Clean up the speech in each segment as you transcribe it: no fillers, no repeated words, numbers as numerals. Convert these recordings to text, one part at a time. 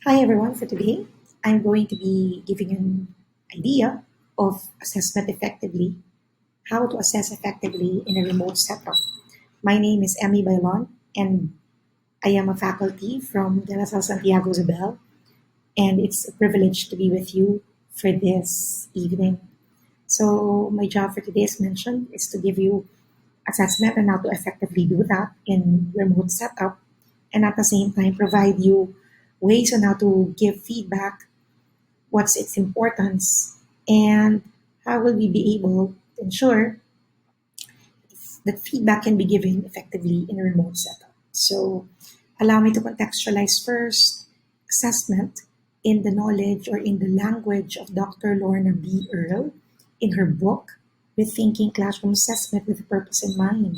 Hi everyone, for today I'm going to be giving an idea of assessment effectively, how to assess effectively in a remote setup. My name is Emie Baylon and I am a faculty from De La Salle Santiago Isabel, and it's a privilege to be with you for this evening. So my job for today, as mentioned, is to give you assessment and how to effectively do that in remote setup, and at the same time provide you ways on how to give feedback, what's its importance, and how will we be able to ensure that feedback can be given effectively in a remote setup. So allow me to contextualize first assessment in the knowledge or in the language of Dr. Lorna B. Earle in her book, Rethinking Classroom Assessment with a Purpose in Mind.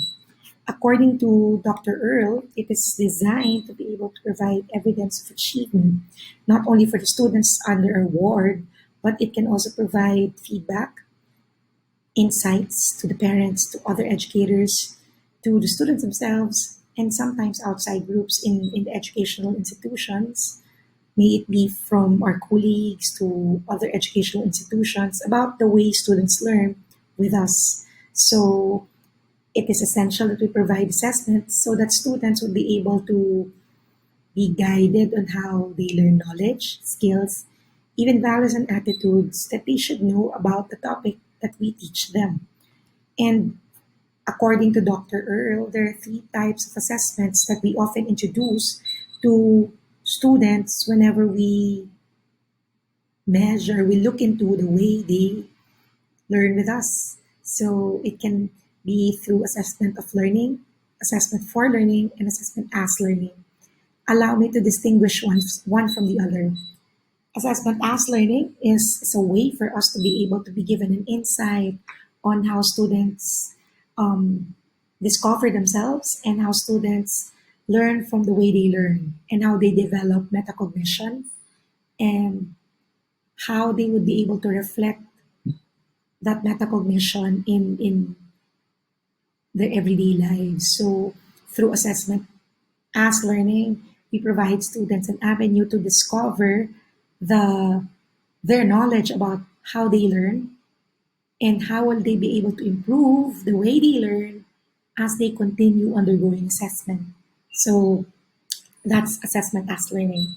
According to Dr. Earle, it is designed to be able to provide evidence of achievement, not only for the students under a ward, but it can also provide feedback, insights to the parents, to other educators, to the students themselves, and sometimes outside groups in the educational institutions, may it be from our colleagues to other educational institutions, about the way students learn with us. So it is essential that we provide assessments so that students would be able to be guided on how they learn knowledge, skills, even values and attitudes that they should know about the topic that we teach them. And according to Dr. Earle, there are three types of assessments that we often introduce to students whenever we measure, we look into the way they learn with us. So it can be through assessment of learning, assessment for learning, and assessment as learning. Allow me to distinguish one from the other. Assessment as learning is a way for us to be able to be given an insight on how students discover themselves and how students learn from the way they learn and how they develop metacognition and how they would be able to reflect that metacognition in their everyday lives. So through assessment as learning, we provide students an avenue to discover the their knowledge about how they learn and how will they be able to improve the way they learn as they continue undergoing assessment. So that's assessment as learning.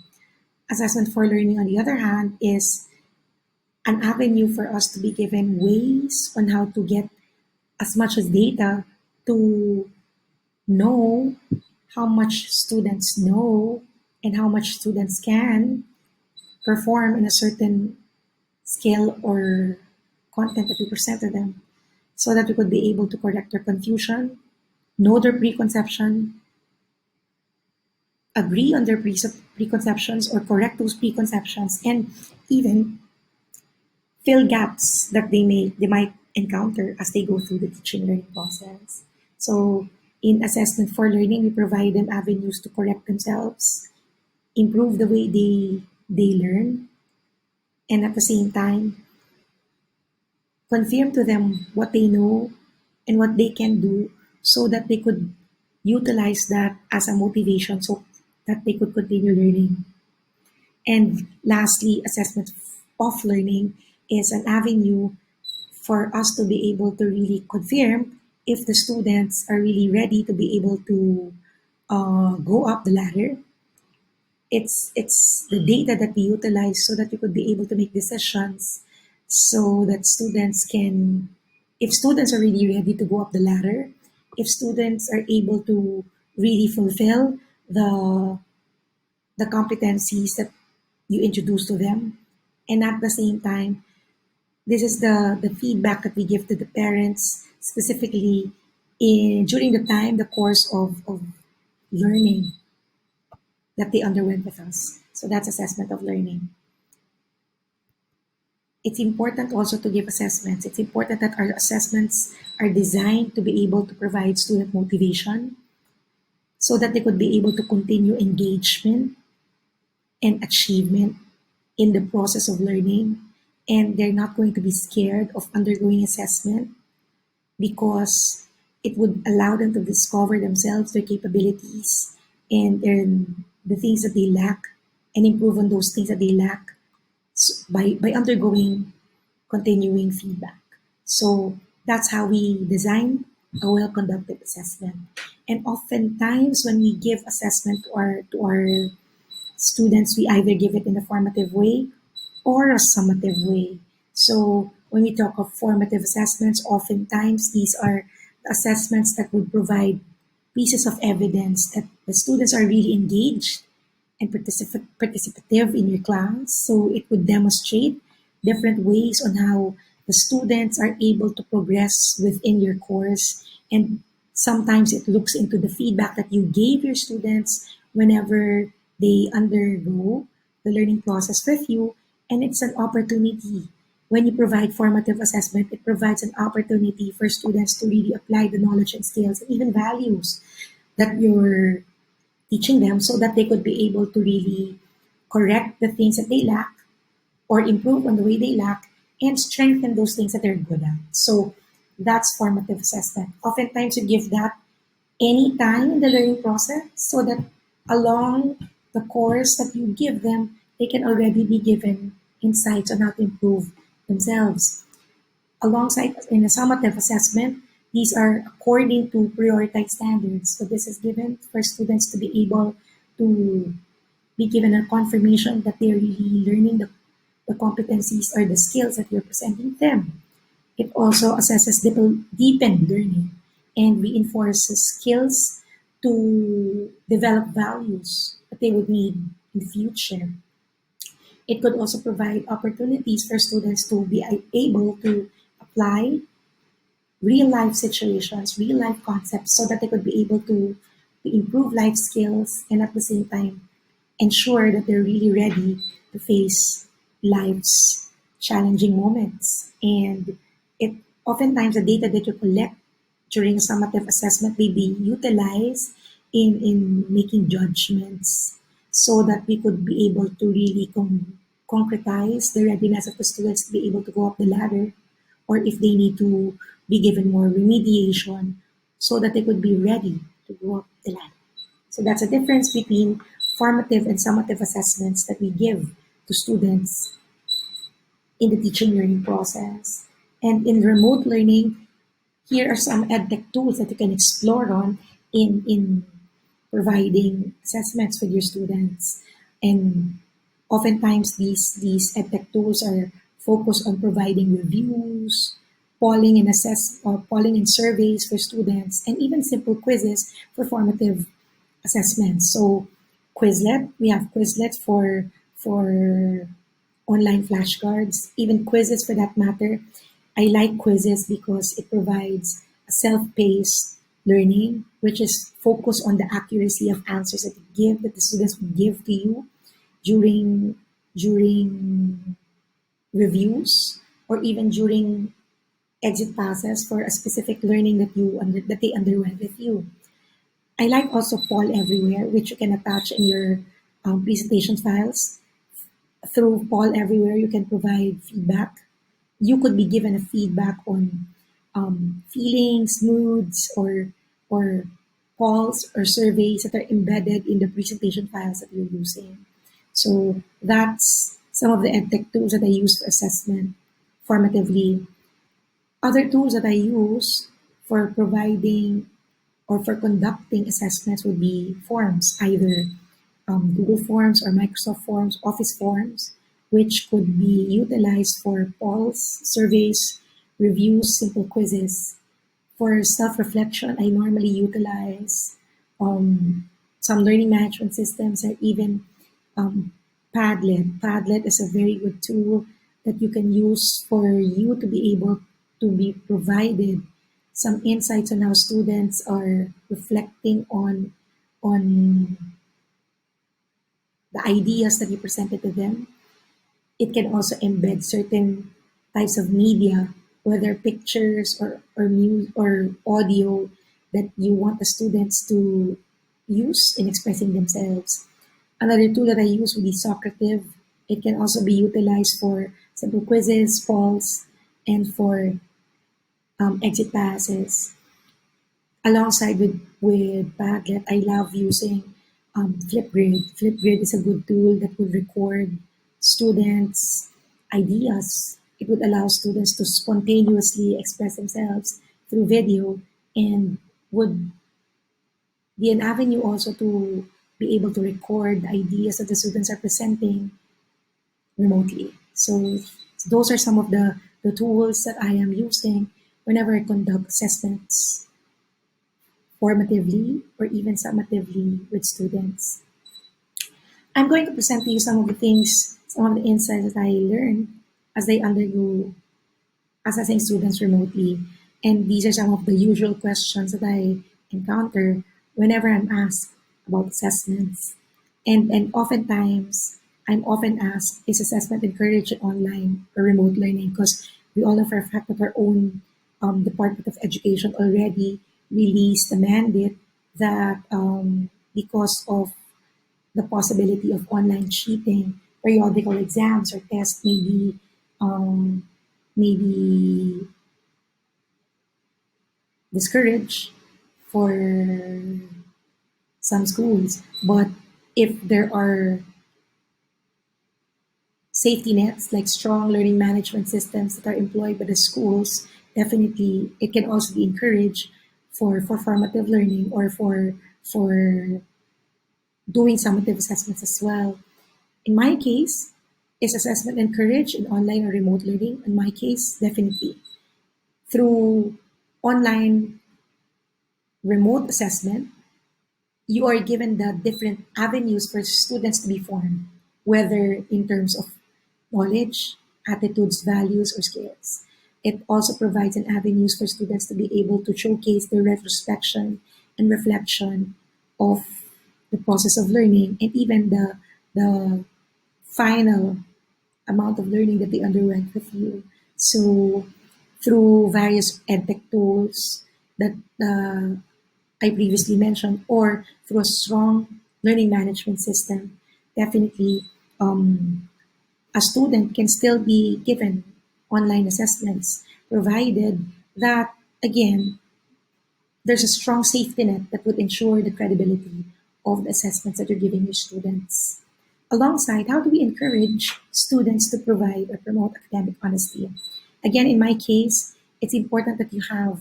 Assessment for learning, on the other hand, is an avenue for us to be given ways on how to get as much as data to know how much students know and how much students can perform in a certain skill or content that we present to them so that we could be able to correct their confusion, know their preconception, agree on their preconceptions or correct those preconceptions, and even fill gaps that they might encounter as they go through the teaching learning process. So in assessment for learning, we provide them avenues to correct themselves, improve the way they learn, and at the same time confirm to them what they know and what they can do so that they could utilize that as a motivation so that they could continue learning. And lastly, assessment of learning is an avenue for us to be able to really confirm if the students are really ready to be able to go up the ladder. It's the data that we utilize so that we could be able to make decisions so that students can, if students are really ready to go up the ladder, if students are able to really fulfill the competencies that you introduce to them, and at the same time, this is the feedback that we give to the parents specifically in during the time, the course of learning that they underwent with us. So that's assessment of learning. It's important also to give assessments. It's important that our assessments are designed to be able to provide student motivation so that they could be able to continue engagement and achievement in the process of learning. And they're not going to be scared of undergoing assessment because it would allow them to discover themselves, their capabilities, and the things that they lack and improve on those things that they lack by undergoing continuing feedback. So that's how we design a well-conducted assessment. And oftentimes, when we give assessment to our students, we either give it in a formative way or a summative way. So when we talk of formative assessments, oftentimes these are assessments that would provide pieces of evidence that the students are really engaged and participative in your class. So it would demonstrate different ways on how the students are able to progress within your course. And sometimes it looks into the feedback that you gave your students whenever they undergo the learning process with you. And it's an opportunity. When you provide formative assessment, it provides an opportunity for students to really apply the knowledge and skills and even values that you're teaching them so that they could be able to really correct the things that they lack or improve on the way they lack and strengthen those things that they're good at. So that's formative assessment. Oftentimes you give that any time in the learning process so that along the course that you give them, they can already be given insights on how to improve themselves. Alongside in a summative assessment, these are according to prioritized standards. So this is given for students to be able to be given a confirmation that they're really learning the competencies or the skills that you're presenting them. It also assesses deepened learning and reinforces skills to develop values that they would need in the future. It could also provide opportunities for students to be able to apply real life situations, real life concepts, so that they could be able to improve life skills and at the same time ensure that they're really ready to face life's challenging moments. And it oftentimes the data that you collect during summative assessment may be utilized in making judgments so that we could be able to really concretize the readiness of the students to be able to go up the ladder or if they need to be given more remediation so that they could be ready to go up the ladder. So that's a difference between formative and summative assessments that we give to students in the teaching learning process. And in remote learning, here are some edtech tools that you can explore on in providing assessments with your students. And oftentimes these edtech tools are focused on providing reviews, polling and surveys for students, and even simple quizzes for formative assessments. So Quizlet, we have Quizlet for online flashcards, even quizzes for that matter. I like quizzes because it provides a self-paced learning, which is focused on the accuracy of answers that you give, that the students will give to you during reviews or even during exit passes for a specific learning that they underwent with you. I like also Poll Everywhere, which you can attach in your presentation files. Through Poll Everywhere, you can provide feedback. You could be given a feedback on feelings, moods, or polls or surveys that are embedded in the presentation files that you're using. So that's some of the edtech tools that I use for assessment formatively. Other tools that I use for providing or for conducting assessments would be forms, either Google Forms or Microsoft Forms, Office Forms, which could be utilized for polls, surveys, reviews, simple quizzes. For self-reflection, I normally utilize some learning management systems or even um, Padlet. Padlet is a very good tool that you can use for you to be able to be provided some insights on how students are reflecting on the ideas that you presented to them. It can also embed certain types of media, whether pictures or music or audio that you want the students to use in expressing themselves. Another tool that I use would be Socrative. It can also be utilized for simple quizzes, polls, and for exit passes. Alongside with Padlet, I love using Flipgrid. Flipgrid is a good tool that would record students' ideas. It would allow students to spontaneously express themselves through video and would be an avenue also to be able to record the ideas that the students are presenting remotely. So those are some of the tools that I am using whenever I conduct assessments formatively or even summatively with students. I'm going to present to you some of the things, some of the insights that I learned as they undergo assessing students remotely. And these are some of the usual questions that I encounter whenever I'm asked about assessments. And oftentimes, I'm often asked, is assessment encouraged online or remote learning? Because we all know for a fact that our own Department of Education already released a mandate that because of the possibility of online cheating, periodical exams or tests um, may be discouraged for some schools. But if there are safety nets like strong learning management systems that are employed by the schools, definitely it can also be encouraged for formative learning or for doing summative assessments as well. In my case, is assessment encouraged in online or remote learning? In my case, definitely. Through online remote assessment, you are given the different avenues for students to be formed, whether in terms of knowledge, attitudes, values, or skills. It also provides an avenues for students to be able to showcase their retrospection and reflection of the process of learning and even the final amount of learning that they underwent with you. So through various edtech tools that I previously mentioned, or through a strong learning management system, definitely a student can still be given online assessments, provided that, again, there's a strong safety net that would ensure the credibility of the assessments that you're giving your students. Alongside, how do we encourage students to provide or promote academic honesty? Again, in my case, it's important that you have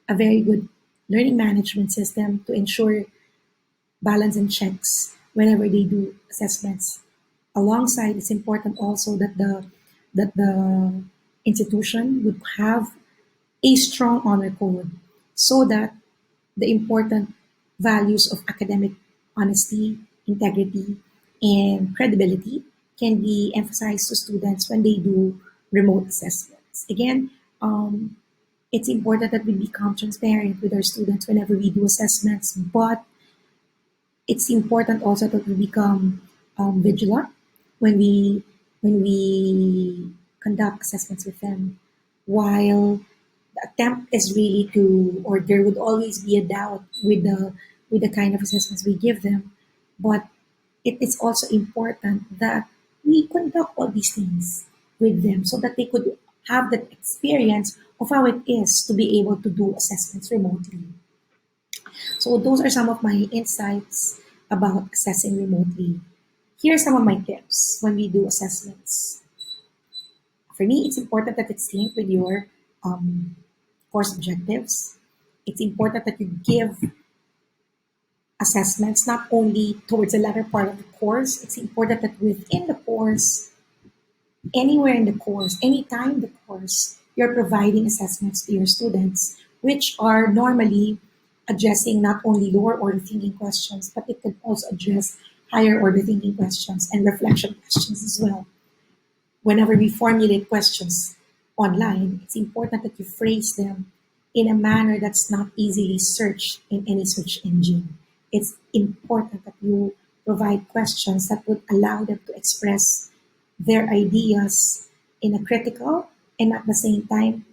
a very good learning management system to ensure balance and checks whenever they do assessments. Alongside, it's important also that the institution would have a strong honor code so that the important values of academic honesty, integrity, and credibility can be emphasized to students when they do remote assessments. Again, it's important that we become transparent with our students whenever we do assessments, but it's important also that we become vigilant when we conduct assessments with them. While the attempt is really to, or there would always be a doubt with the kind of assessments we give them, but it is also important that we conduct all these things with them so that they could have that experience of how it is to be able to do assessments remotely. So those are some of my insights about assessing remotely. Here are some of my tips when we do assessments. For me, it's important that it's linked with your course objectives. It's important that you give assessments not only towards the latter part of the course. It's important that within the course, anywhere in the course, anytime in the course, you're providing assessments to your students, which are normally addressing not only lower order thinking questions, but it can also address higher order thinking questions and reflection questions as well. Whenever we formulate questions online, it's important that you phrase them in a manner that's not easily searched in any search engine. It's important that you provide questions that would allow them to express their ideas in a critical and at the same time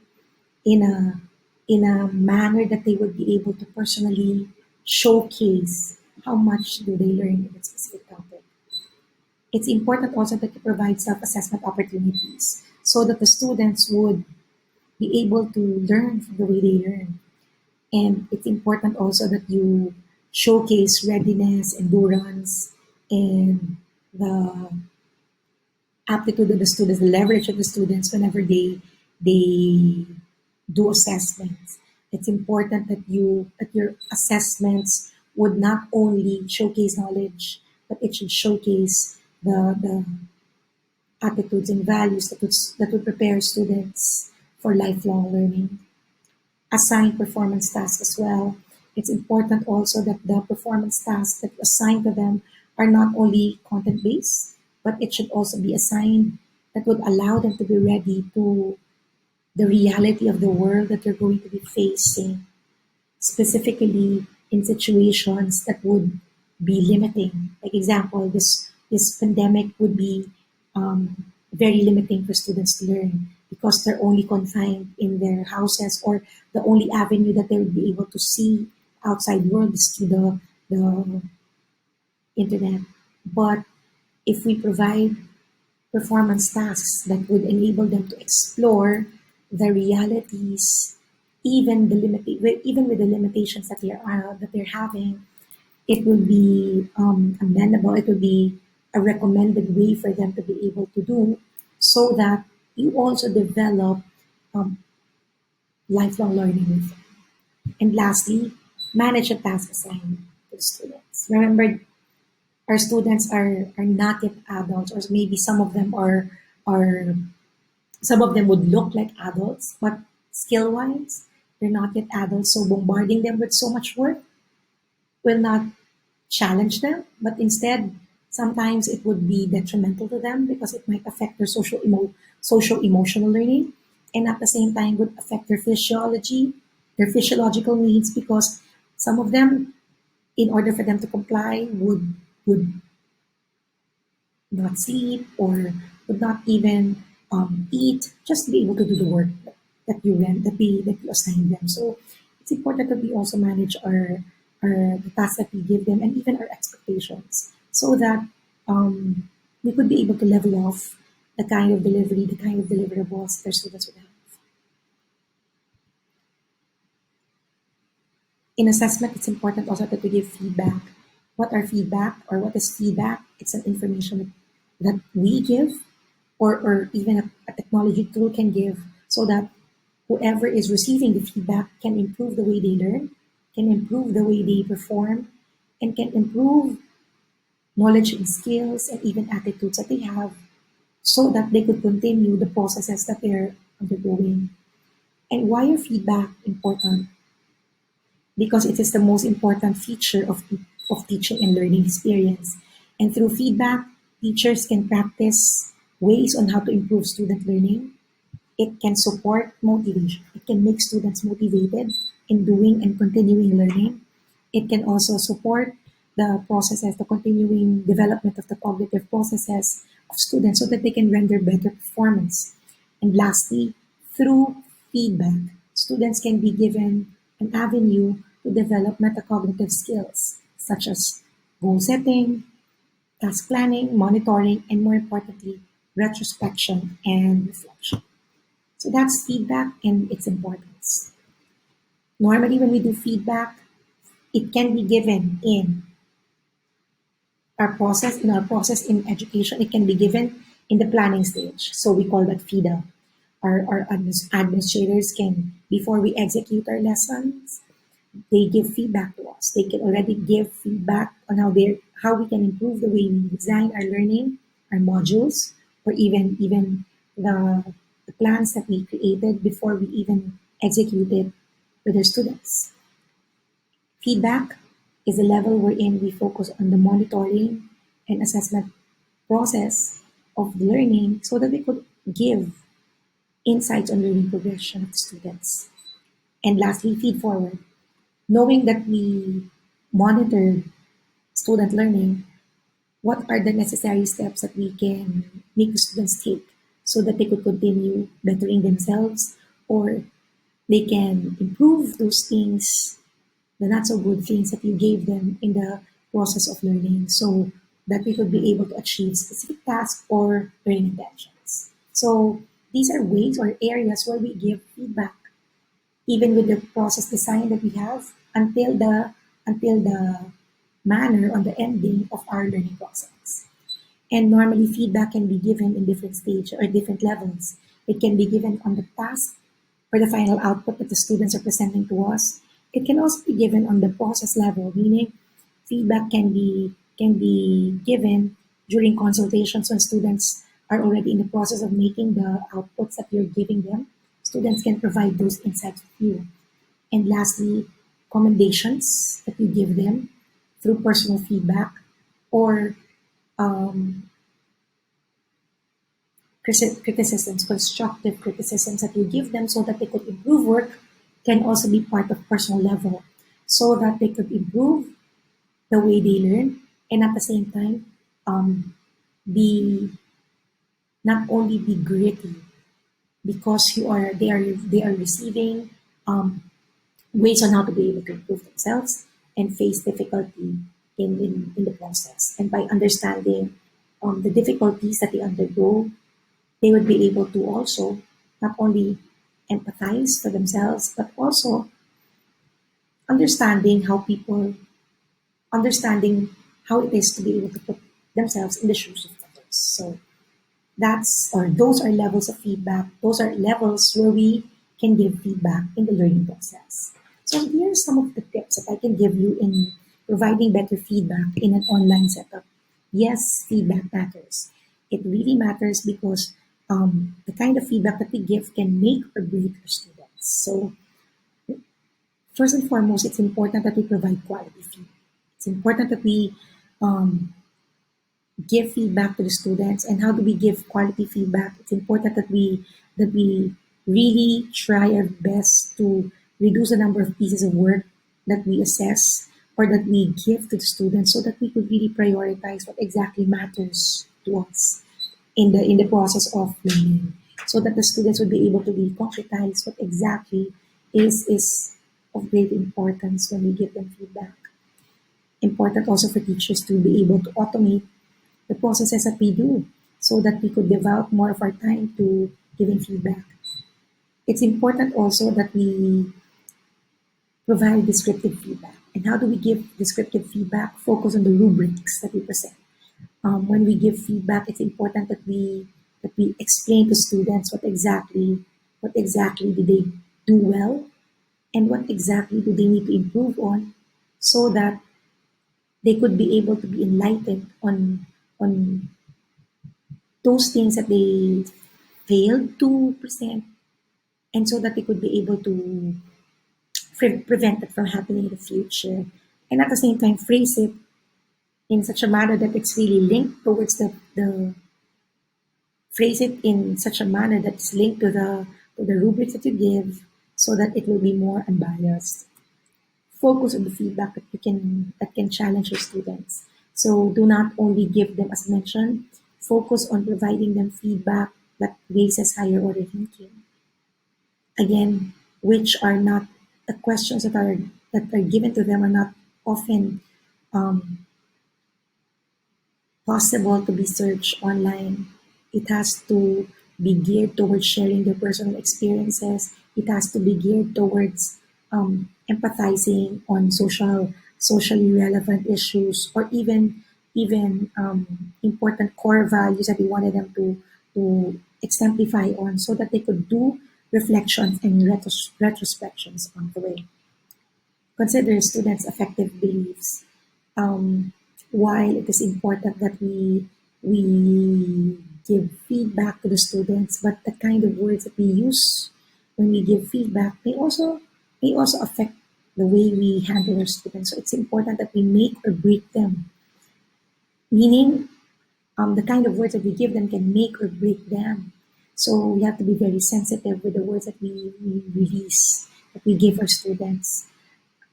in a manner that they would be able to personally showcase how much do they learn in a specific topic. It's important also that you provide self-assessment opportunities so that the students would be able to learn from the way they learn. And it's important also that you showcase readiness, endurance, and the aptitude of the students, the leverage of the students whenever they do assessments. It's important that your assessments would not only showcase knowledge, but it should showcase the attitudes and values that would prepare students for lifelong learning. Assign performance tasks as well. It's important also that the performance tasks that you assign to them are not only content based, but it should also be assigned that would allow them to be ready to the reality of the world that they're going to be facing, specifically in situations that would be limiting. Like example, this pandemic would be very limiting for students to learn because they're only confined in their houses, or the only avenue that they would be able to see outside world is through the internet. But if we provide performance tasks that would enable them to explore the realities, even with the limitations that they're having, it will be amenable. It will be a recommended way for them to be able to do, so that you also develop um, lifelong learning with them. And lastly, manage a task assigned to the students. Remember, our students are not yet adults, or maybe are some of them would look like adults, but skill wise, they're not yet adults. So bombarding them with so much work will not challenge them, but instead, sometimes it would be detrimental to them because it might affect their social emotional learning, and at the same time would affect their physiological needs, because some of them, in order for them to comply, would not sleep or would not even eat just to be able to do the work that you assign them. So it's important that we also manage our the tasks that we give them, and even our expectations, so that we could be able to level off the kind of deliverables their students would have. In assessment, it's important also that we give feedback. What are feedback, or what is feedback? It's an information that we give, or even a technology tool can give, so that whoever is receiving the feedback can improve the way they learn, can improve the way they perform, and can improve knowledge and skills and even attitudes that they have, so that they could continue the processes that they're undergoing. And why are feedback important? Because it is the most important feature of teaching and learning experience. And through feedback, teachers can practice ways on how to improve student learning. It can support motivation. It can make students motivated in doing and continuing learning. It can also support the continuing development of the cognitive processes of students, so that they can render better performance. And lastly, through feedback, students can be given an avenue to develop metacognitive skills such as goal setting, task planning, monitoring, and more importantly, retrospection and reflection. So that's feedback and its importance. Normally, when we do feedback, it can be given in our process in education. It can be given in the planning stage. So we call that FIDA. Our administrators can, before we execute our lessons, they give feedback to us. They can already give feedback on how we can improve the way we design our learning, our modules, or even the plans that we created before we even execute it with our students. Feedback is a level wherein we focus on the monitoring and assessment process of the learning, so that we could give insights on learning progression of the students. And lastly, feed forward. Knowing that we monitor student learning, what are the necessary steps that we can make the students take, so that they could continue bettering themselves, or they can improve those things, the not so good things that you gave them in the process of learning, so that we could be able to achieve specific tasks or learning intentions. So these are ways or areas where we give feedback, even with the process design that we have, until until the manner on the ending of our learning process. And normally, feedback can be given in different stages or different levels. It can be given on the task or the final output that the students are presenting to us. It can also be given on the process level, meaning feedback can be given during consultations when students are already in the process of making the outputs that you're giving them. Students can provide those insights with you. And lastly, commendations that you give them through personal feedback or um, criticisms, constructive criticisms that you give them so that they could improve work can also be part of personal level so that they could improve the way they learn and at the same time be not only be gritty because they are receiving um, ways on how to be able to improve themselves and face difficulty in the process. And by understanding the difficulties that they undergo, they would be able to also not only empathize for themselves, but also understanding how people, understanding how it is to be able to put themselves in the shoes of others. So those are levels of feedback. Those are levels where we can give feedback in the learning process. So here are some of the tips that I can give you in providing better feedback in an online setup. Yes, feedback matters. It really matters because the kind of feedback that we give can make or break our students. So first and foremost, it's important that we provide quality feedback. It's important that we um, give feedback to the students. And how do we give quality feedback? It's important that we really try our best to reduce the number of pieces of work that we assess or that we give to the students so that we could really prioritize what exactly matters to us in the process of learning so that the students would be able to be concretize what exactly is of great importance when we give them feedback. Important also for teachers to be able to automate the processes that we do so that we could devote more of our time to giving feedback. It's important also that we provide descriptive feedback. And how do we give descriptive feedback? Focus on the rubrics that we present. When we give feedback, it's important that we explain to students what exactly do they do well and what exactly do they need to improve on so that they could be able to be enlightened on those things that they failed to present and so that they could be able to prevent it from happening in the future and at the same time phrase it in such a manner that it's really linked towards the phrase it in such a manner that's linked to the rubrics that you give so that it will be more unbiased. Focus on the feedback that can challenge your students. So do not only give them, as mentioned, focus on providing them feedback that raises higher order thinking. Again, which are not the questions that are given to them are not often um, possible to be searched online. It has to be geared towards sharing their personal experiences. It has to be geared towards empathizing on socially relevant issues or even important core values that we wanted them to exemplify on so that they could do reflections and retrospections on the way. Consider students' affective beliefs. Um, while it is important that we give feedback to the students, but the kind of words that we use when we give feedback may also affect the way we handle our students. So it's important that we make or break them. Meaning, the kind of words that we give them can make or break them. So we have to be very sensitive with the words that we release, that we give our students.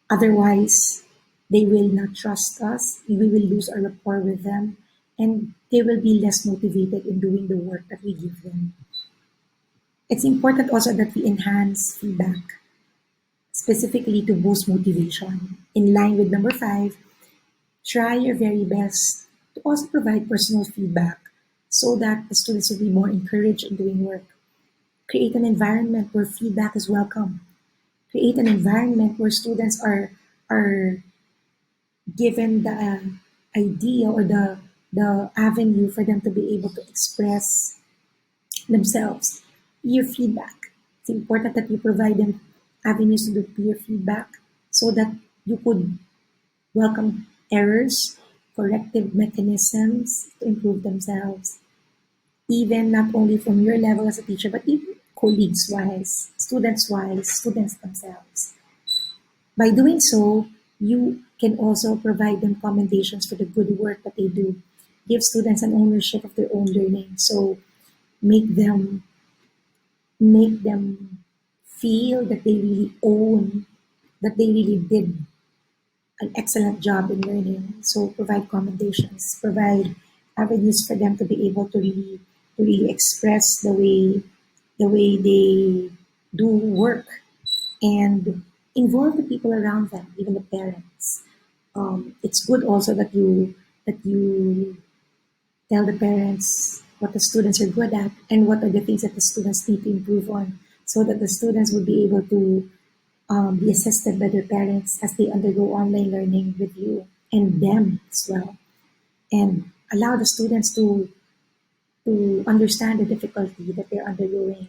Otherwise, they will not trust us. We will lose our rapport with them, and they will be less motivated in doing the work that we give them. It's important also that we enhance feedback, specifically to boost motivation. In line with number five, try your very best to also provide personal feedback so that the students will be more encouraged in doing work. Create an environment where feedback is welcome. Create an environment where students are given the idea or the avenue for them to be able to express themselves. Peer feedback. It's important that you provide them avenues to do peer feedback so that you could welcome errors, corrective mechanisms to improve themselves, even not only from your level as a teacher, but even colleagues wise, students themselves. By doing so, you can also provide them commendations for the good work that they do. Give students an ownership of their own learning. So make them make them feel that they really own, that they really did an excellent job in learning. So provide commendations, provide avenues for them to be able to really express the way they do work, and involve the people around them, even the parents. It's good also that you tell the parents what the students are good at and what are the things that the students need to improve on, so that the students would be able to be assisted by their parents as they undergo online learning with you and them as well, and allow the students to understand the difficulty that they're undergoing.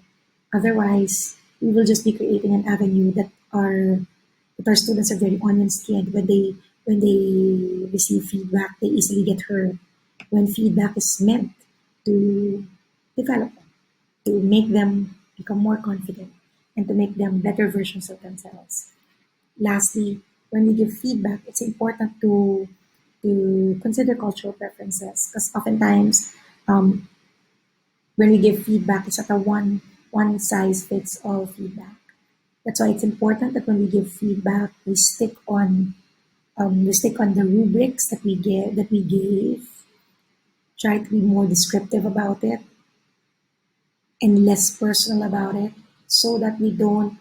Otherwise, we will just be creating an avenue that our students are very onion skinned. When they receive feedback, they easily get hurt. When feedback is meant to develop them, to make them become more confident, and to make them better versions of themselves. Lastly, when we give feedback, it's important to consider cultural preferences, because oftentimes um, when we give feedback, it's not a one size fits all feedback. That's why it's important that when we give feedback, we stick on the rubrics that we gave. Try to be more descriptive about it and less personal about it, so that we don't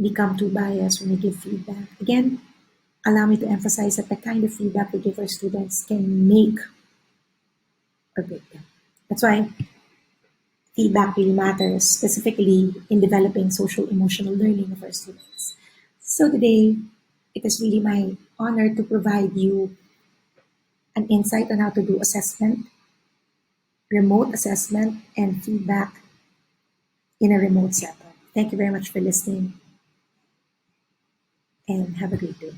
become too biased when we give feedback. Again, allow me to emphasize that the kind of feedback we give our students can make or break them. That's why feedback really matters, specifically in developing social emotional learning of our students. So today, it is really my honor to provide you an insight on how to do assessment, remote assessment, and feedback in a remote setup. Thank you very much for listening, and have a great day.